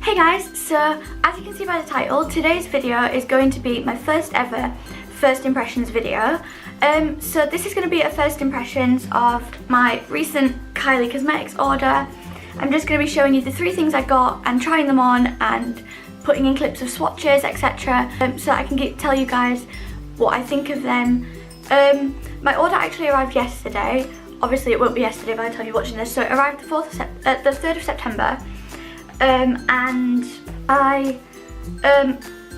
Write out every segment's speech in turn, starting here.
Hey guys, so as you can see by the title, today's video is going to be my first ever first impressions video. So this is going to be a first impressions of my recent Kylie Cosmetics order. I'm just going to be showing you the 3 things I got and trying them on and putting in clips of swatches, etc. So I can tell you guys what I think of them. My order actually arrived yesterday. Obviously it won't be yesterday by the time you're watching this, so it arrived the 3rd of September. And I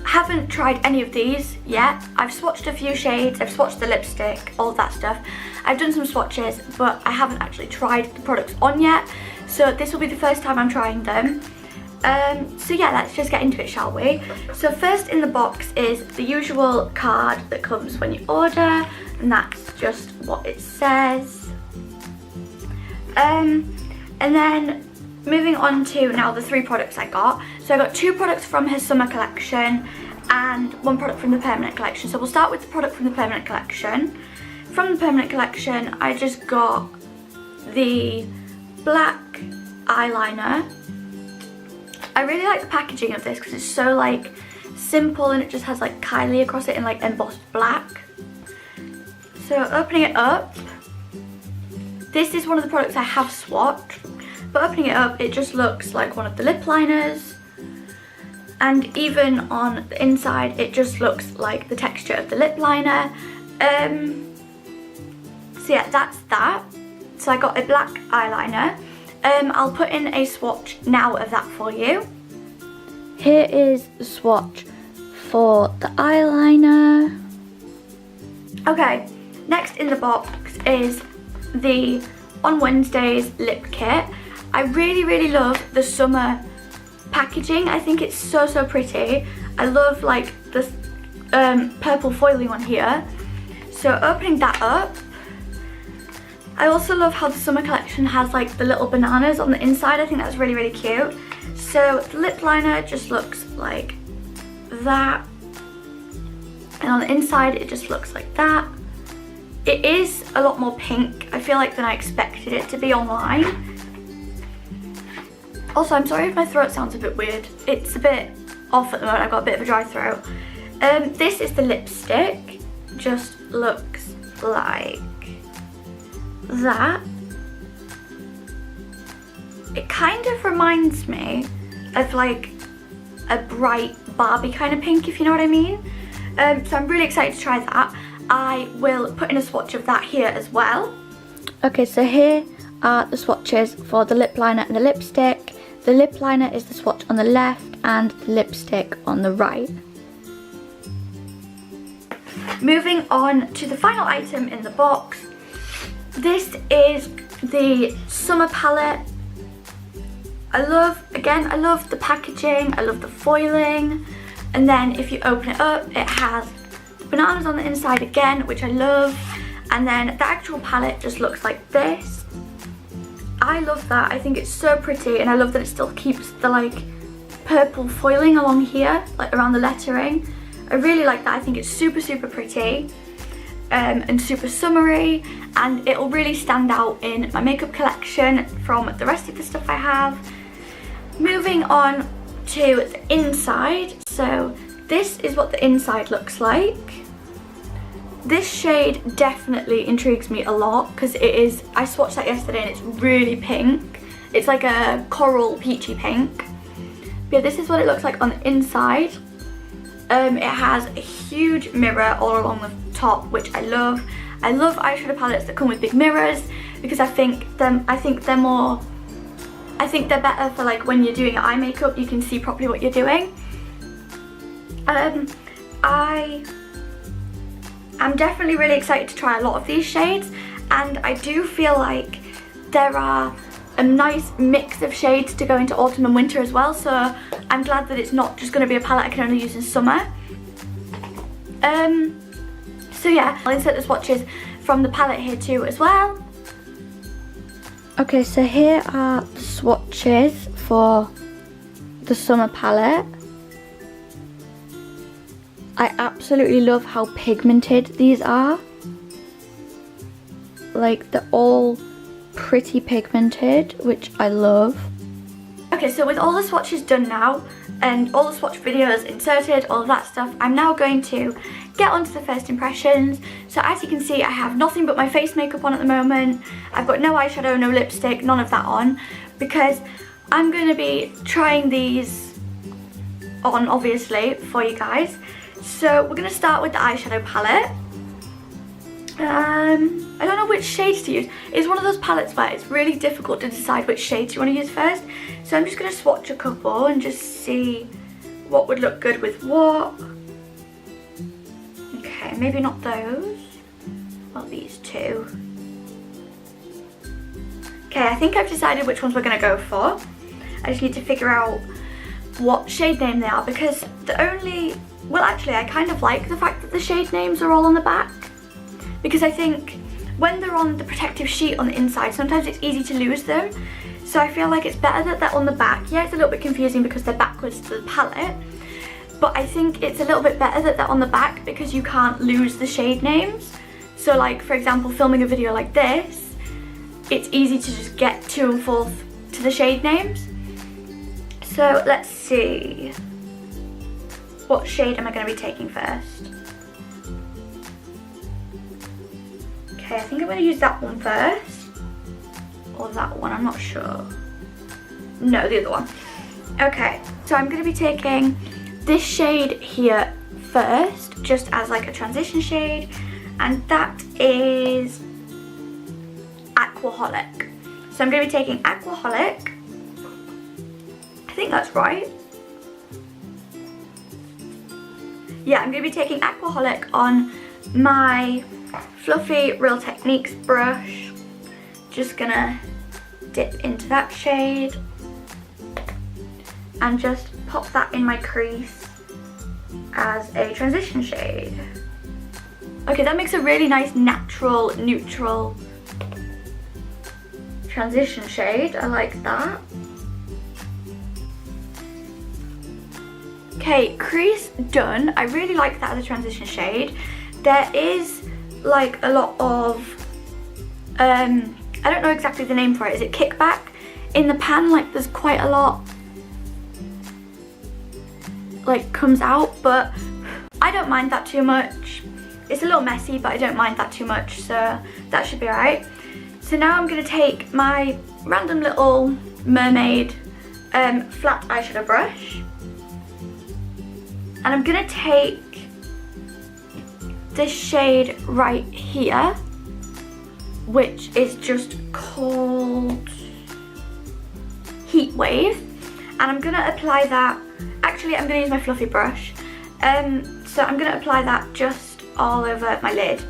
haven't tried any of these yet. I've swatched a few shades, I've swatched the lipstick, all of that stuff. I've done some swatches, but I haven't actually tried the products on yet. So this will be the first time I'm trying them. So yeah, let's just get into it, shall we? So first in the box is the usual card that comes when you order, and that's just what it says. And then moving on to now the 3 products I got. So I got 2 products from her summer collection and 1 product from the permanent collection. So we'll start with the product from the permanent collection. From the permanent collection, I just got the black eyeliner. I really like the packaging of this because it's so like simple and it just has like Kylie across it in like embossed black. So opening it up, this is one of the products I have swatched. But opening it up, it just looks like one of the lip liners, and even on the inside it just looks like the texture of the lip liner. So yeah, that's that. So I got a black eyeliner. I'll put in a swatch now of that for you. Here is the swatch for the eyeliner. Okay, next in the box is the On Wednesdays lip kit. I really love the summer packaging. I think it's so pretty. I love like the purple foiling on here. So opening that up, I also love how the summer collection has like the little bananas on the inside. I think that's really cute. So the lip liner just looks like that, and on the inside it just looks like that. It is a lot more pink, I feel like, than I expected it to be online. Also, I'm sorry if my throat sounds a bit weird. It's a bit off at the moment. I've got a bit of a dry throat. This is the lipstick. Just looks like that. It kind of reminds me of like a bright Barbie kind of pink, if you know what I mean. So I'm really excited to try that. I will put in a swatch of that here as well. Okay, so here are the swatches for the lip liner and the lipstick. The lip liner is the swatch on the left and the lipstick on the right. Moving on to the final item in the box. This is the summer palette. I love the packaging, I love the foiling, and then if you open it up, it has bananas on the inside again, which I love, and then the actual palette just looks like this. I love that. I think it's so pretty, and I love that it still keeps the like purple foiling along here, like around the lettering. I really like that. I think it's super pretty and super summery, and it'll really stand out in my makeup collection from the rest of the stuff I have. Moving on to the inside. So this is what the inside looks like. This shade definitely intrigues me a lot because it is, I swatched that yesterday and it's really pink. It's like a coral peachy pink. But yeah, this is what it looks like on the inside. It has a huge mirror all along the top, which I love. I love eyeshadow palettes that come with big mirrors because I think they're better for like when you're doing eye makeup, you can see properly what you're doing. I'm definitely really excited to try a lot of these shades, and I do feel like there are a nice mix of shades to go into autumn and winter as well, so I'm glad that it's not just going to be a palette I can only use in summer. So yeah, I'll insert the swatches from the palette here too as well. Okay, so here are the swatches for the summer palette. I absolutely love how pigmented these are. Like, they're all pretty pigmented, which I love. Okay, so with all the swatches done now, and all the swatch videos inserted, all of that stuff, I'm now going to get onto the first impressions. So as you can see, I have nothing but my face makeup on at the moment. I've got no eyeshadow, no lipstick, none of that on, because I'm going to be trying these on, obviously, for you guys. So we're going to start with the eyeshadow palette. I don't know which shades to use. It's one of those palettes where it's really difficult to decide which shades you want to use first. So I'm just going to swatch a couple and just see what would look good with what. Okay, maybe not those. Well, these two. Okay, I think I've decided which ones we're going to go for. I just need to figure out what shade name they are, because well, actually I kind of like the fact that the shade names are all on the back, because I think when they're on the protective sheet on the inside, sometimes it's easy to lose them. So I feel like it's better that they're on the back. Yeah, it's a little bit confusing because they're backwards to the palette, but I think it's a little bit better that they're on the back because you can't lose the shade names. So like, for example, filming a video like this, it's easy to just get to and forth to the shade names. So let's see. What shade am I going to be taking first? Okay, I think I'm going to use that one first. Or that one, I'm not sure. No, the other one. Okay, so I'm going to be taking this shade here first, just as like a transition shade. And that is Aquaholic. So I'm going to be taking Aquaholic. I think that's right. Yeah, I'm going to be taking Aquaholic on my fluffy Real Techniques brush. Just gonna dip into that shade and just pop that in my crease as a transition shade. Okay, that makes a really nice natural neutral transition shade. I like that. Okay, crease done. I really like that as a transition shade. There is like a lot of, I don't know exactly the name for it. Is it kickback? In the pan, like there's quite a lot like comes out, but I don't mind that too much. It's a little messy, but I don't mind that too much, so that should be alright. So now I'm going to take my random little mermaid flat eyeshadow brush, and I'm going to take this shade right here, which is just called Heat Wave, and I'm going to apply that. Actually, I'm going to use my fluffy brush, so I'm going to apply that just all over my lid.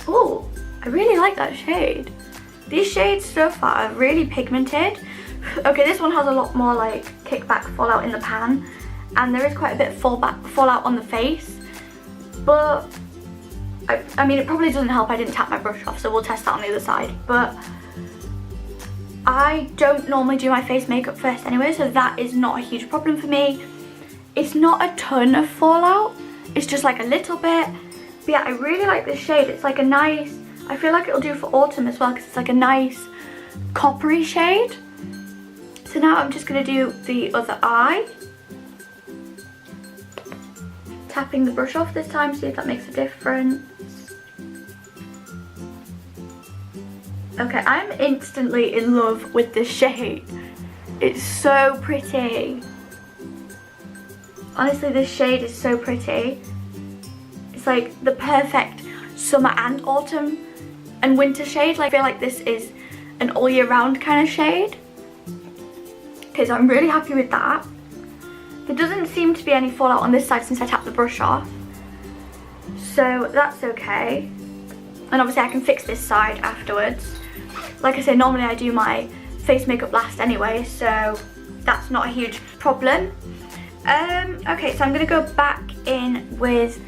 Oh, I really like that shade. These shades so far are really pigmented. Okay, this one has a lot more like kickback fallout in the pan, and there is quite a bit of fallout on the face, but I mean, it probably doesn't help I didn't tap my brush off, so we'll test that on the other side. But I don't normally do my face makeup first anyway, so that is not a huge problem for me. It's not a ton of fallout, it's just like a little bit. But yeah, I really like this shade. It's like a nice, I feel like it'll do for autumn as well, because it's like a nice coppery shade. So now I'm just going to do the other eye. Tapping the brush off this time, see if that makes a difference. Okay, I'm instantly in love with this shade. It's so pretty. Honestly, this shade is so pretty. It's like the perfect summer and autumn and winter shade. Like, I feel like this is an all year round kind of shade. Okay, so I'm really happy with that. There doesn't seem to be any fallout on this side since I tapped the brush off, so that's okay. And obviously I can fix this side afterwards. Like I said, normally I do my face makeup last anyway, so that's not a huge problem. Okay, so I'm going to go back in with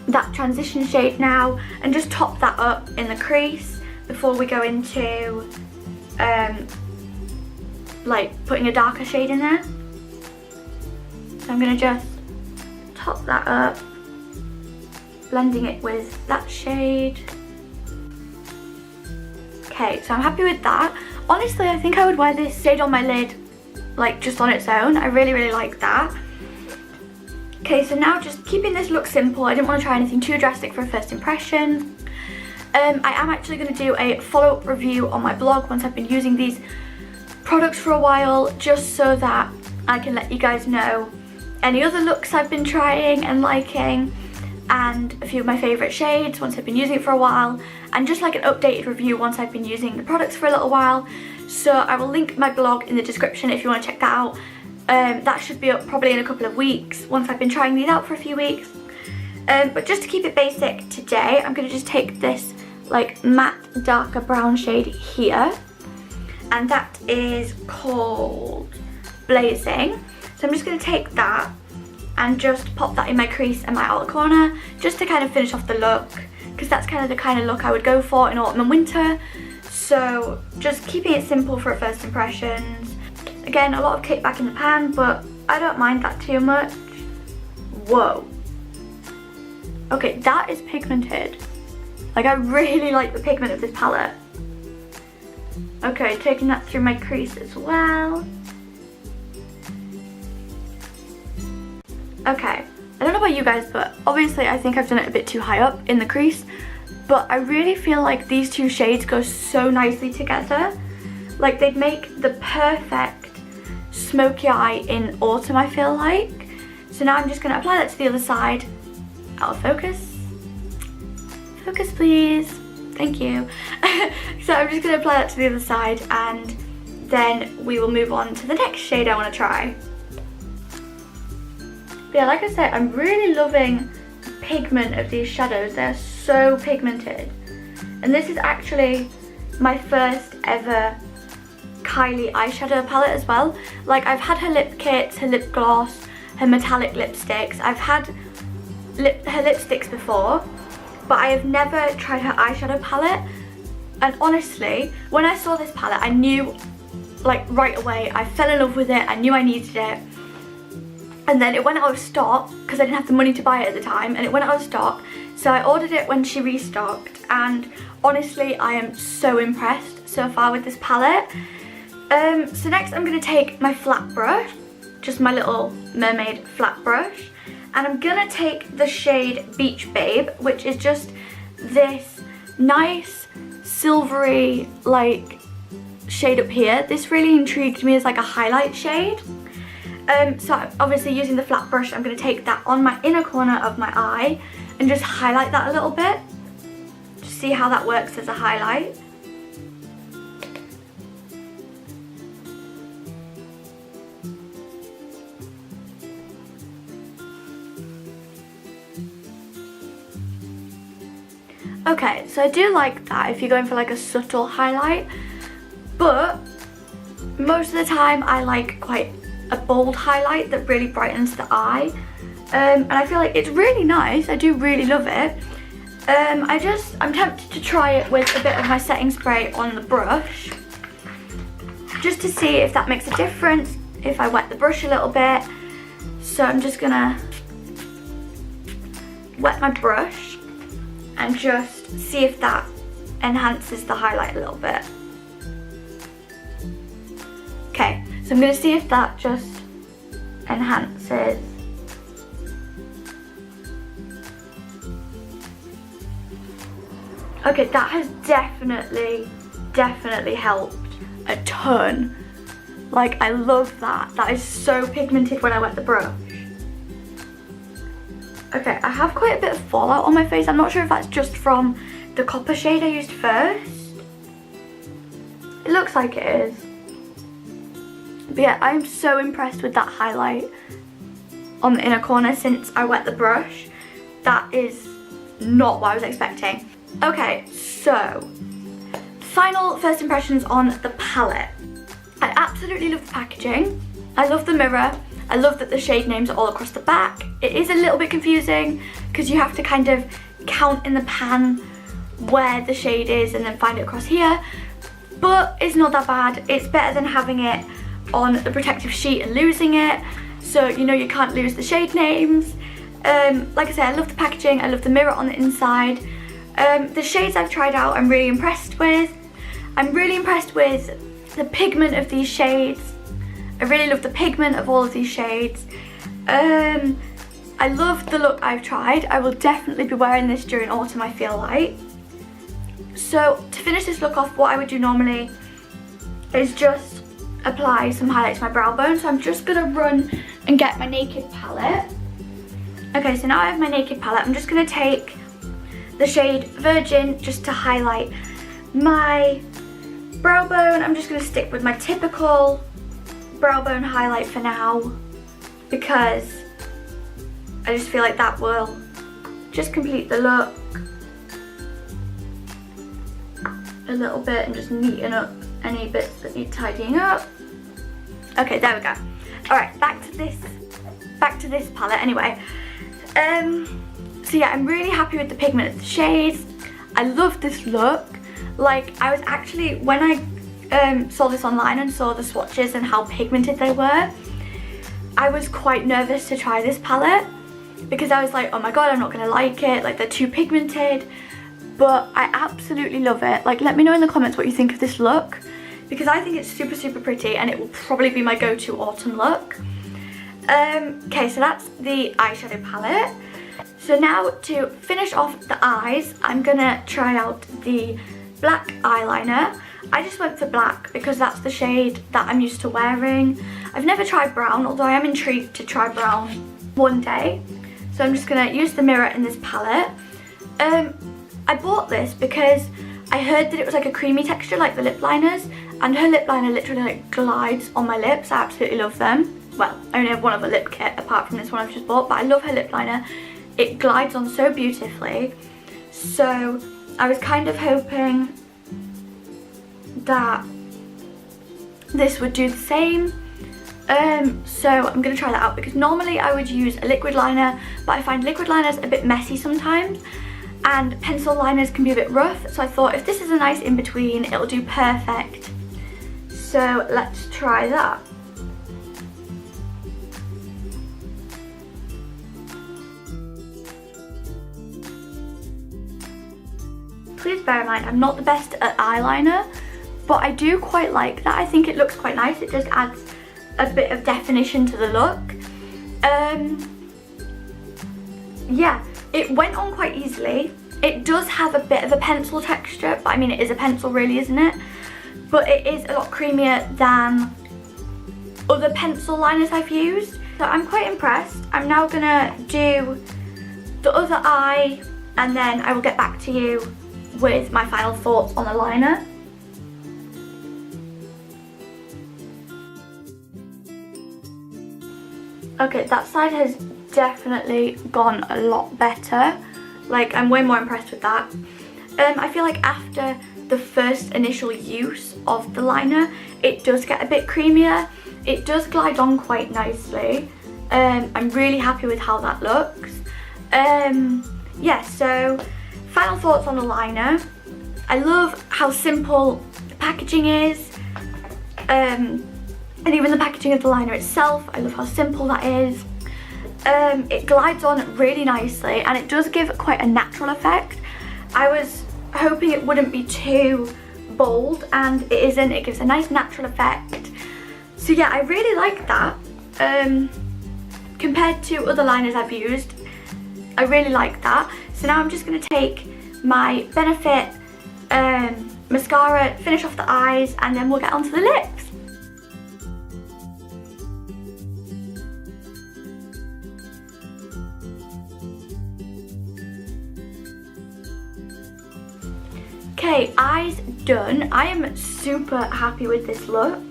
that transition shade now and just top that up in the crease before we go into like putting a darker shade in there. So I'm going to just top that up, blending it with that shade. Okay, so I'm happy with that. Honestly, I think I would wear this shade on my lid, like just on its own. I really, really like that. Okay, so now just keeping this look simple. I didn't want to try anything too drastic for a first impression. I am actually going to do a follow-up review on my blog once I've been using these products for a while, just so that I can let you guys know any other looks I've been trying and liking, and a few of my favourite shades once I've been using it for a while, and just like an updated review once I've been using the products for a little while. So I will link my blog in the description if you want to check that out. That should be up probably in a couple of weeks once I've been trying these out for a few weeks. But just to keep it basic today, I'm going to just take this like matte darker brown shade here, and that is called Blazing. So I'm just going to take that and just pop that in my crease and my outer corner, just to kind of finish off the look, because that's kind of the kind of look I would go for in autumn and winter. So just keeping it simple for first impressions. Again, a lot of kickback in the pan, but I don't mind that too much. Whoa. Okay, that is pigmented. Like, I really like the pigment of this palette. Okay, taking that through my crease as well. Okay, I don't know about you guys, but obviously I think I've done it a bit too high up in the crease, but I really feel like these two shades go so nicely together. Like, they'd make the perfect smoky eye in autumn, I feel like. So now I'm just going to apply that to the other side. Out of focus. Focus, please. Thank you. So I'm just going to apply that to the other side, and then we will move on to the next shade I want to try. But yeah, like I said, I'm really loving the pigment of these shadows. They're so pigmented. And this is actually my first ever Kylie eyeshadow palette as well. Like, I've had her lip kits, her lip gloss, her metallic lipsticks. I've had her lipsticks before, but I have never tried her eyeshadow palette. And honestly, when I saw this palette, I knew, like, right away, I fell in love with it. I knew I needed it. And then it went out of stock because I didn't have the money to buy it at the time, and it went out of stock. So I ordered it when she restocked, and honestly, I am so impressed so far with this palette. So next I'm going to take my flat brush, just my little mermaid flat brush, and I'm going to take the shade Beach Babe, which is just this nice silvery like shade up here. This really intrigued me as like a highlight shade. So I'm obviously using the flat brush, I'm going to take that on my inner corner of my eye and just highlight that a little bit. Just see how that works as a highlight. Okay, so I do like that if you're going for like a subtle highlight, but most of the time I like quite a bold highlight that really brightens the eye, and I feel like it's really nice. I do really love it. I'm tempted to try it with a bit of my setting spray on the brush, just to see if that makes a difference, if I wet the brush a little bit. So I'm just gonna wet my brush and just see if that enhances the highlight a little bit. Okay, so I'm going to see if that just enhances. Okay, that has definitely helped a ton. Like, I love that. That is so pigmented when I wet the brush. Okay, I have quite a bit of fallout on my face. I'm not sure if that's just from the copper shade I used first. It looks like it is. But yeah, I'm so impressed with that highlight on the inner corner since I wet the brush. That is not what I was expecting. Okay, so final first impressions on the palette. I absolutely love the packaging. I love the mirror. I love that the shade names are all across the back. It is a little bit confusing because you have to kind of count in the pan where the shade is and then find it across here. But it's not that bad. It's better than having it on the protective sheet and losing it. So you know you can't lose the shade names. Like I said, I love the packaging. I love the mirror on the inside. The shades I've tried out I'm really impressed with. I'm really impressed with the pigment of these shades. I really love the pigment of all of these shades. I love the look I've tried. I will definitely be wearing this during autumn, I feel like. So to finish this look off, what I would do normally is just apply some highlight to my brow bone. So I'm just gonna run and get my Naked palette. Okay, so now I have my Naked palette. I'm just gonna take the shade Virgin just to highlight my brow bone. I'm just gonna stick with my typical brow bone highlight for now because I just feel like that will just complete the look a little bit and just neaten up any bits that need tidying up. Okay, there we go. Alright, back to this palette anyway. So yeah, I'm really happy with the pigment of the shades. I love this look. Like, I was actually, when I saw this online and saw the swatches and how pigmented they were, I was quite nervous to try this palette because I was like, oh my god, I'm not gonna like it, like they're too pigmented. But I absolutely love it. Like, let me know in the comments what you think of this look because I think it's super, super pretty and it will probably be my go-to autumn look. Okay, so that's the eyeshadow palette. So now to finish off the eyes, I'm gonna try out the black eyeliner. I just went for black because that's the shade that I'm used to wearing. I've never tried brown, although I am intrigued to try brown one day. So I'm just gonna use the mirror in this palette. I bought this because I heard that it was like a creamy texture like the lip liners, and her lip liner literally like glides on my lips. I absolutely love them. Well, I only have one other lip kit apart from this one I've just bought, but I love her lip liner. It glides on so beautifully. So I was kind of hoping that this would do the same. So I'm going to try that out because normally I would use a liquid liner, but I find liquid liners a bit messy sometimes and pencil liners can be a bit rough. So I thought if this is a nice in-between, it'll do perfect. So let's try that. Please bear in mind, I'm not the best at eyeliner, but I do quite like that. I think it looks quite nice. It just adds a bit of definition to the look. Yeah, it went on quite easily. It does have a bit of a pencil texture, but I mean, it is a pencil really, isn't it? But it is a lot creamier than other pencil liners I've used. So I'm quite impressed. I'm now gonna do the other eye and then I will get back to you with my final thoughts on the liner. Okay, that side has definitely gone a lot better. Like, I'm way more impressed with that. I feel like after the first initial use of the liner, it does get a bit creamier. It does glide on quite nicely. I'm really happy with how that looks. Yeah, so final thoughts on the liner. I love how simple the packaging is. And even the packaging of the liner itself, I love how simple that is. It glides on really nicely and it does give quite a natural effect. I was hoping it wouldn't be too bold and it isn't. It gives a nice natural effect. So yeah, I really like that. Compared to other liners I've used, I really like that. So now I'm just going to take my Benefit mascara, finish off the eyes, and then we'll get onto the lips. Okay, eyes done. I am super happy with this look.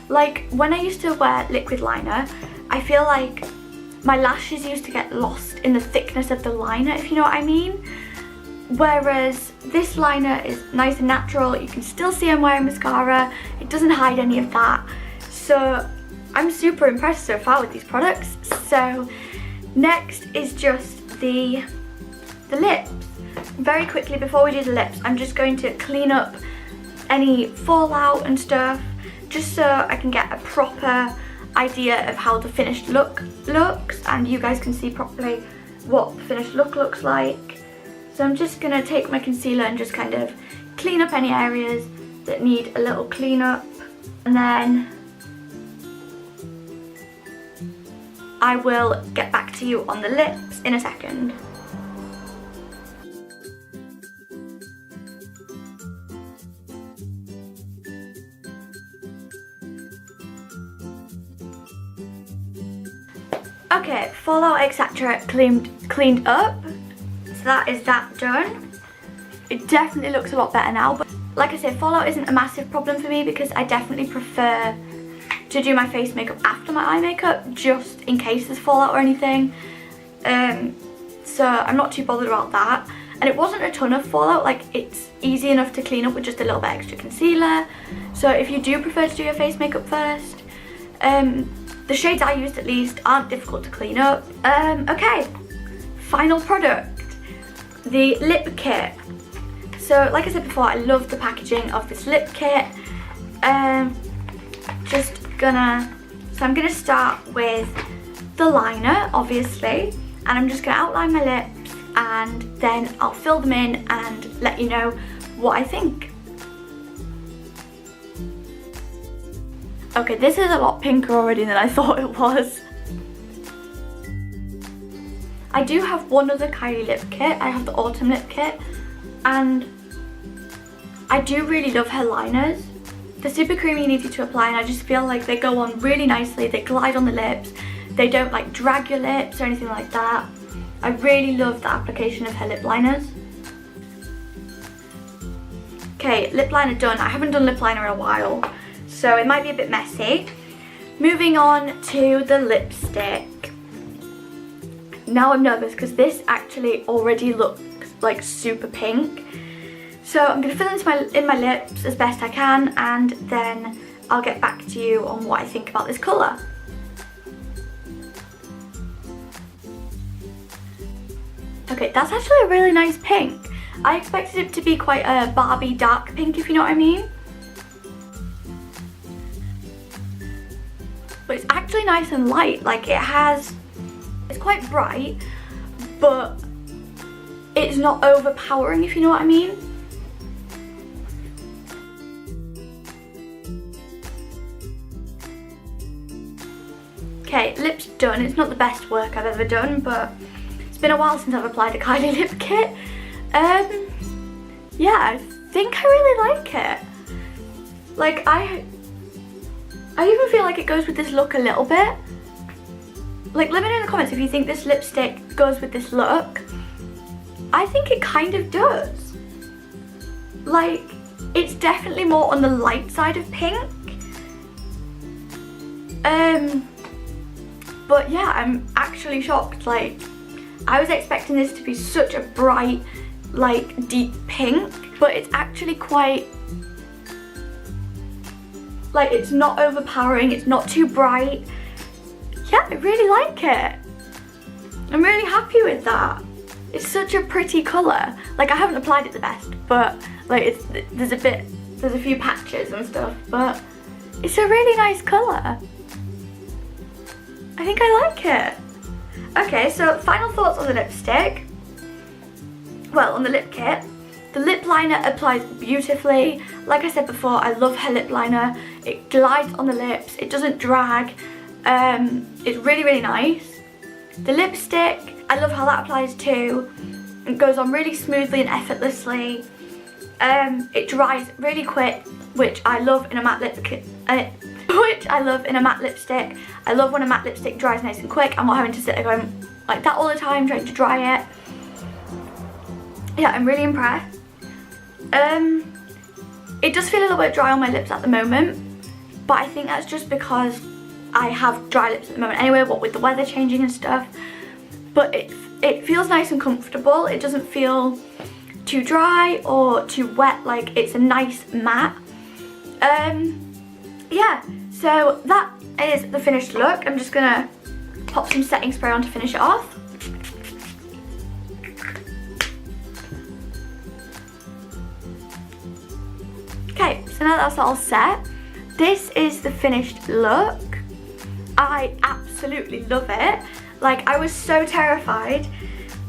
Like, when I used to wear liquid liner, I feel like my lashes used to get lost in the thickness of the liner, if you know what I mean. Whereas this liner is nice and natural. You can still see I'm wearing mascara. It doesn't hide any of that. So I'm super impressed so far with these products. So next is just the lips. Very quickly, before we do the lips, I'm just going to clean up any fallout and stuff, just so I can get a proper idea of how the finished look looks and you guys can see properly what the finished look looks like. So I'm just going to take my concealer and just kind of clean up any areas that need a little cleanup, and then I will get back to you on the lips in a second. Okay, fallout etc. cleaned up, so that is that done. It definitely looks a lot better now, but like I said, fallout isn't a massive problem for me because I definitely prefer to do my face makeup after my eye makeup, just in case there's fallout or anything. So I'm not too bothered about that. And it wasn't a ton of fallout, like it's easy enough to clean up with just a little bit extra concealer. So if you do prefer to do your face makeup first, the shades I used at least aren't difficult to clean up. Okay, final product, the lip kit. So like I said before, I love the packaging of this lip kit. I'm gonna start with the liner, obviously, and I'm just gonna outline my lips and then I'll fill them in and let you know what I think. Okay, this is a lot pinker already than I thought it was. I do have one other Kylie lip kit. I have the Autumn lip kit, and I do really love her liners. They're super creamy and easy to apply, and I just feel like they go on really nicely. They glide on the lips. They don't like drag your lips or anything like that. I really love the application of her lip liners. Okay, lip liner done. I haven't done lip liner in a while, so it might be a bit messy. Moving on to the lipstick. Now I'm nervous because this actually already looks like super pink. So I'm going to fill in my lips as best I can, and then I'll get back to you on what I think about this colour. Okay, that's actually a really nice pink. I expected it to be quite a Barbie dark pink, if you know what I mean. But it's actually nice and light. Like it's quite bright, but it's not overpowering, if you know what I mean. Okay, lips done. It's not the best work I've ever done, but it's been a while since I've applied a Kylie lip kit. Yeah, I think I really like it. Like, I even feel like it goes with this look a little bit. Like, let me know in the comments if you think this lipstick goes with this look. I think it kind of does. Like, it's definitely more on the light side of pink. But yeah, I'm actually shocked. Like, I was expecting this to be such a bright, like, deep pink, but it's actually quite, like, it's not overpowering, it's not too bright. Yeah, I really like it. I'm really happy with that. It's such a pretty colour. Like, I haven't applied it the best, but like there's a few patches and stuff, but it's a really nice colour. I think I like it. Okay, so final thoughts on the lipstick. Well, on the lip kit. The lip liner applies beautifully. Like I said before, I love her lip liner. It glides on the lips, it doesn't drag. It's really, really nice. The lipstick, I love how that applies too. It goes on really smoothly and effortlessly. It dries really quick, which I love in a matte lipstick. I love when a matte lipstick dries nice and quick. I'm not having to sit there going like that all the time trying to dry it. Yeah, I'm really impressed. It does feel a little bit dry on my lips at the moment, but I think that's just because I have dry lips at the moment anyway, what with the weather changing and stuff. But it feels nice and comfortable. It doesn't feel too dry or too wet. Like, it's a nice matte. Yeah, so that is the finished look. I'm just gonna pop some setting spray on to finish it off. Okay, so now that's all set. This is the finished look. I absolutely love it. Like, I was so terrified.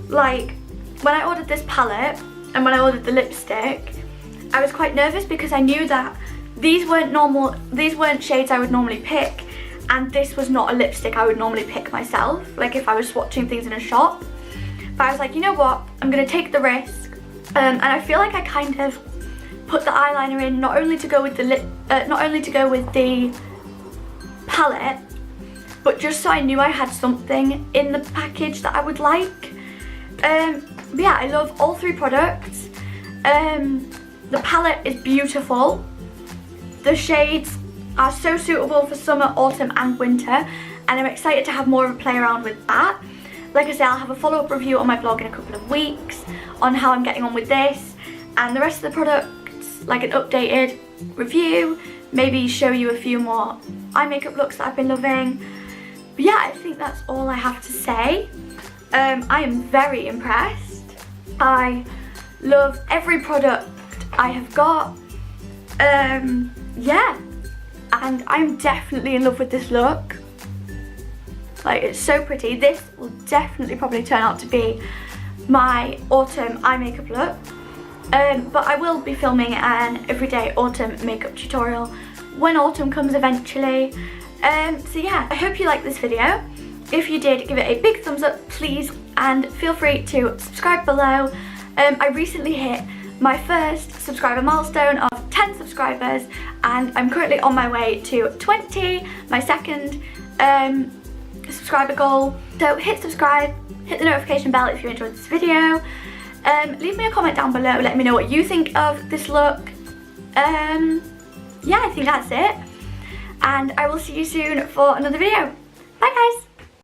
Like, when I ordered this palette and when I ordered the lipstick, I was quite nervous because I knew that these weren't shades I would normally pick, and this was not a lipstick I would normally pick myself, like if I was swatching things in a shop. But I was like, you know what, I'm gonna take the risk. And I feel like I kind of put the eyeliner in not only to go with the palette, but just so I knew I had something in the package that I would like. But yeah, I love all three products. The palette is beautiful. The shades are so suitable for summer, autumn and winter, and I'm excited to have more of a play around with that. Like I say, I'll have a follow-up review on my blog in a couple of weeks on how I'm getting on with this and the rest of the products, like an updated review, maybe show you a few more eye makeup looks that I've been loving. But yeah, I think that's all I have to say. I am very impressed. I love every product I have got. Yeah, and I'm definitely in love with this look. Like, it's so pretty. This will definitely probably turn out to be my autumn eye makeup look. But I will be filming an everyday autumn makeup tutorial when autumn comes eventually. So yeah, I hope you liked this video. If you did, give it a big thumbs up, please, and feel free to subscribe below. I recently hit my first subscriber milestone of 10 subscribers, and I'm currently on my way to 20, my second subscriber goal. So hit subscribe, hit the notification bell if you enjoyed this video. Leave me a comment down below, let me know what you think of this look. Yeah, I think that's it, and I will see you soon for another video. Bye guys!